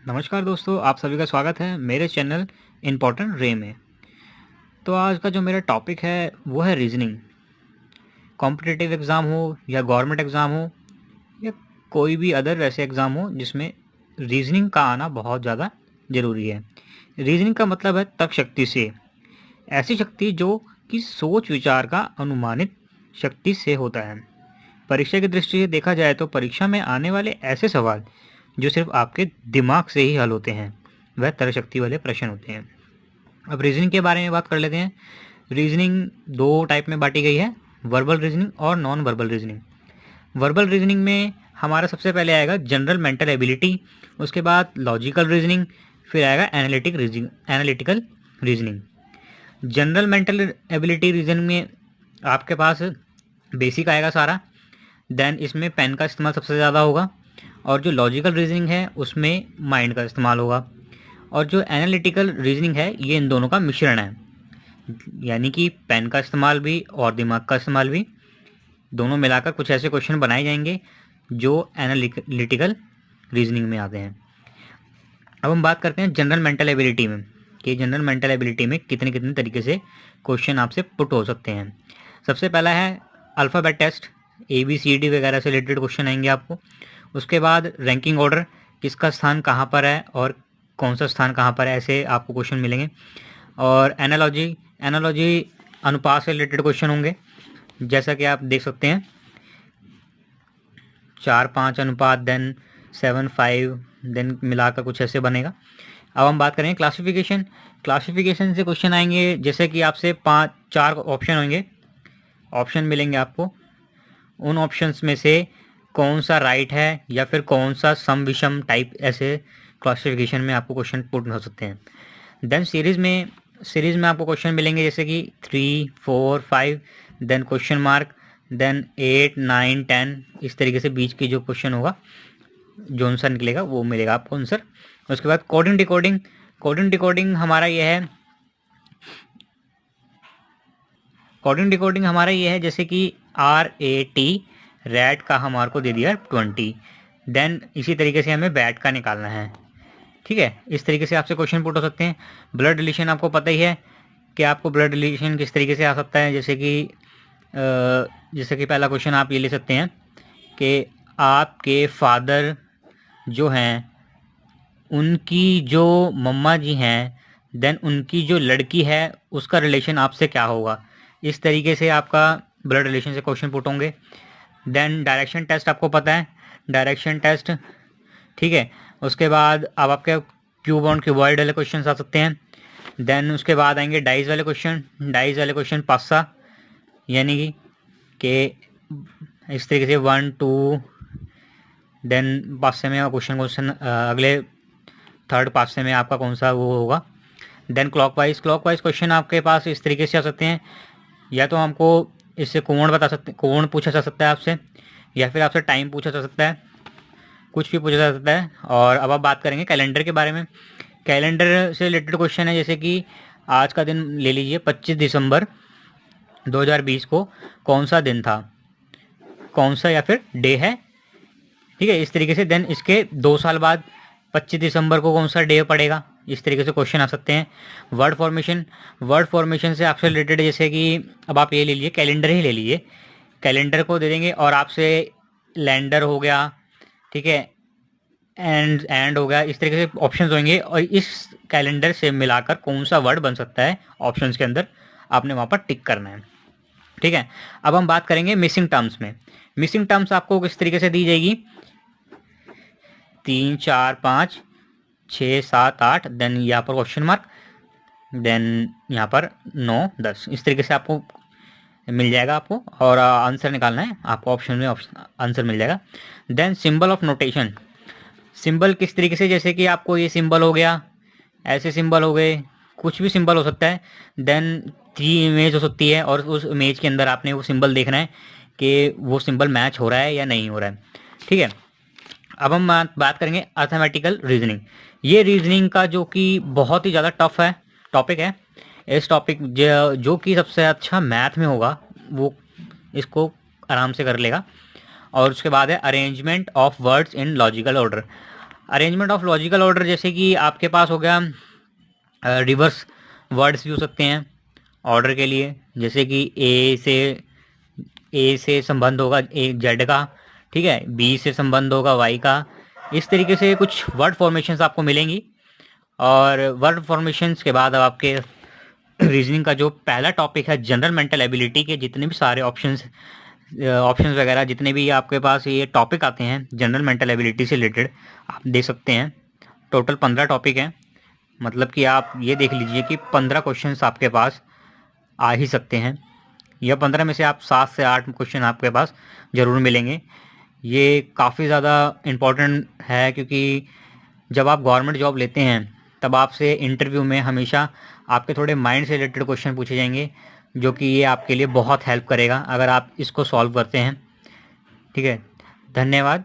नमस्कार दोस्तों, आप सभी का स्वागत है मेरे चैनल इम्पोर्टेंट रे में। तो आज का जो मेरा टॉपिक है वो है रीजनिंग। कॉम्पिटिटिव एग्ज़ाम हो या गवर्नमेंट एग्ज़ाम हो या कोई भी अदर ऐसे एग्ज़ाम हो जिसमें रीजनिंग का आना बहुत ज़्यादा ज़रूरी है। रीजनिंग का मतलब है तर्क शक्ति से, ऐसी शक्ति जो कि सोच विचार का अनुमानित शक्ति से होता है। परीक्षा की दृष्टि से देखा जाए तो परीक्षा में आने वाले ऐसे सवाल जो सिर्फ आपके दिमाग से ही हल होते हैं वह तर्क शक्ति वाले प्रश्न होते हैं। अब रीजनिंग के बारे में बात कर लेते हैं। रीजनिंग दो टाइप में बांटी गई है, वर्बल रीजनिंग और non verbal reasoning. Verbal reasoning में हमारा सबसे पहले आएगा जनरल मेंटल एबिलिटी, उसके बाद लॉजिकल रीजनिंग, फिर आएगा analytical reasoning. General mental ability reasoning में आपके पास बेसिक आएगा सारा, देन इसमें पेन का इस्तेमाल सबसे ज़्यादा होगा, और जो लॉजिकल रीजनिंग है उसमें माइंड का इस्तेमाल होगा, और जो एनालिटिकल रीजनिंग है ये इन दोनों का मिश्रण है, यानी कि पेन का इस्तेमाल भी और दिमाग का इस्तेमाल भी, दोनों मिलाकर कुछ ऐसे क्वेश्चन बनाए जाएंगे जो एनालिटिकल रीजनिंग में आते हैं। अब हम बात करते हैं जनरल मेंटल एबिलिटी में कि जनरल मेंटल एबिलिटी में कितने कितने तरीके से क्वेश्चन आपसे पुट हो सकते हैं। सबसे पहला है अल्फ़ाबेट टेस्ट, ABCD वगैरह से रिलेटेड क्वेश्चन आएंगे आपको। उसके बाद रैंकिंग ऑर्डर, किसका स्थान कहाँ पर है और कौन सा स्थान कहाँ पर है, ऐसे आपको क्वेश्चन मिलेंगे। और एनालॉजी अनुपात से रिलेटेड क्वेश्चन होंगे, जैसा कि आप देख सकते हैं 4-5 अनुपात, देन 7-5, देन मिलाकर कुछ ऐसे बनेगा। अब हम बात करेंगे क्लासिफिकेशन से क्वेश्चन आएंगे, जैसे कि आपसे 4 ऑप्शन होंगे, ऑप्शन मिलेंगे आपको, उन ऑप्शंस में से कौन सा राइट है या फिर कौन सा सम विषम टाइप, ऐसे क्लासिफिकेशन में आपको क्वेश्चन पुट हो सकते हैं। देन सीरीज़ में आपको क्वेश्चन मिलेंगे जैसे कि 3, 4, 5, देन क्वेश्चन मार्क, देन 8, 9, 10, इस तरीके से बीच की जो क्वेश्चन होगा जो आंसर निकलेगा वो मिलेगा आपको आंसर। उसके बाद कोडिंग डिकोडिंग हमारा ये है जैसे कि RAT, रैट का हमारे को दे दिया 20, देन इसी तरीके से हमें बैट का निकालना है। ठीक है, इस तरीके से आपसे क्वेश्चन पुट हो सकते हैं। ब्लड रिलेशन आपको पता ही है कि आपको ब्लड रिलेशन किस तरीके से आ सकता है, जैसे कि पहला क्वेश्चन आप ये ले सकते हैं कि आपके फादर जो हैं उनकी जो मम्मा जी हैं, देन उनकी जो लड़की है उसका रिलेशन आपसे क्या होगा, इस तरीके से आपका ब्लड रिलेशन से क्वेश्चन पुट होंगे। देन डायरेक्शन टेस्ट आपको पता है, डायरेक्शन टेस्ट, ठीक है। उसके बाद अब आपके क्यूब और क्यूबॉइड वाले क्वेश्चन आ सकते हैं। देन उसके बाद आएंगे डाइज वाले क्वेश्चन पासा, यानी कि इस तरीके से 1, 2, देन पासे में क्वेश्चन अगले थर्ड पासे में आपका कौन सा वो होगा। देन क्लॉकवाइज क्वेश्चन आपके पास इस तरीके से आ सकते हैं, या तो हमको इससे कोण पूछा जा सकता है आपसे, या फिर आपसे टाइम पूछा जा सकता है, कुछ भी पूछा जा सकता है। और अब आप बात करेंगे कैलेंडर के बारे में। कैलेंडर से रिलेटेड क्वेश्चन है, जैसे कि आज का दिन ले लीजिए, 25 दिसंबर 2020 को कौन सा दिन था, कौन सा या फिर डे है, ठीक है, इस तरीके से। देन इसके 2 साल बाद 25 दिसंबर को कौन सा डे पड़ेगा, इस तरीके से क्वेश्चन आ सकते हैं। वर्ड फॉर्मेशन से आपसे रिलेटेड, जैसे कि अब आप ये ले लीजिए, कैलेंडर ही ले लीजिए, कैलेंडर को दे देंगे और आपसे लैंडर हो गया, ठीक है, एंड हो गया, इस तरीके से ऑप्शंस होंगे, और इस कैलेंडर से मिलाकर कौन सा वर्ड बन सकता है ऑप्शंस के अंदर, आपने वहाँ पर टिक करना है, ठीक है। अब हम बात करेंगे मिसिंग टर्म्स में। मिसिंग टर्म्स आपको किस तरीके से दी जाएगी, 3, 4, 5, 6, 7, 8, देन यहाँ पर क्वेश्चन मार्क, देन यहाँ पर 9, 10, इस तरीके से आपको मिल जाएगा आपको, और आंसर निकालना है आपको, ऑप्शन में आंसर मिल जाएगा। Then symbol of notation, symbol किस तरीके से, जैसे कि आपको ये सिंबल हो गया, ऐसे सिंबल हो गए, कुछ भी सिंबल हो सकता है। देन 3 इमेज हो सकती है, और उस इमेज के अंदर आपने वो सिंबल देखना है कि वो सिंबल मैच हो रहा है या नहीं हो रहा है, ठीक है। अब हम बात करेंगे अर्थमेटिकल रीजनिंग। ये रीजनिंग का जो कि बहुत ही ज़्यादा टफ है टॉपिक है। इस टॉपिक जो कि सबसे अच्छा मैथ में होगा वो इसको आराम से कर लेगा। और उसके बाद है arrangement of words in logical order. Arrangement of logical order, जैसे कि आपके पास हो गया रिवर्स वर्ड्स भी हो सकते हैं ऑर्डर के लिए, जैसे कि ए से संबंध होगा ए जेड का, ठीक है, बी से संबंध होगा वाई का। इस तरीके से कुछ वर्ड फॉर्मेशंस आपको मिलेंगी। और वर्ड फॉर्मेशंस के बाद अब आपके रीजनिंग का जो पहला टॉपिक है जनरल मेंटल एबिलिटी के जितने भी सारे ऑप्शंस वगैरह जितने भी आपके पास ये टॉपिक आते हैं जनरल मेंटल एबिलिटी से रिलेटेड, आप देख सकते हैं टोटल 15 टॉपिक हैं। मतलब कि आप ये देख लीजिए कि 15 क्वेश्चंस आपके पास आ ही सकते हैं, या 15 में से आप 7 से 8 क्वेश्चन आपके पास ज़रूर मिलेंगे। ये काफ़ी ज़्यादा इम्पोर्टेंट है, क्योंकि जब आप गवर्नमेंट जॉब लेते हैं तब आपसे इंटरव्यू में हमेशा आपके थोड़े माइंड से रिलेटेड क्वेश्चन पूछे जाएंगे, जो कि ये आपके लिए बहुत हेल्प करेगा अगर आप इसको सॉल्व करते हैं। ठीक है, धन्यवाद।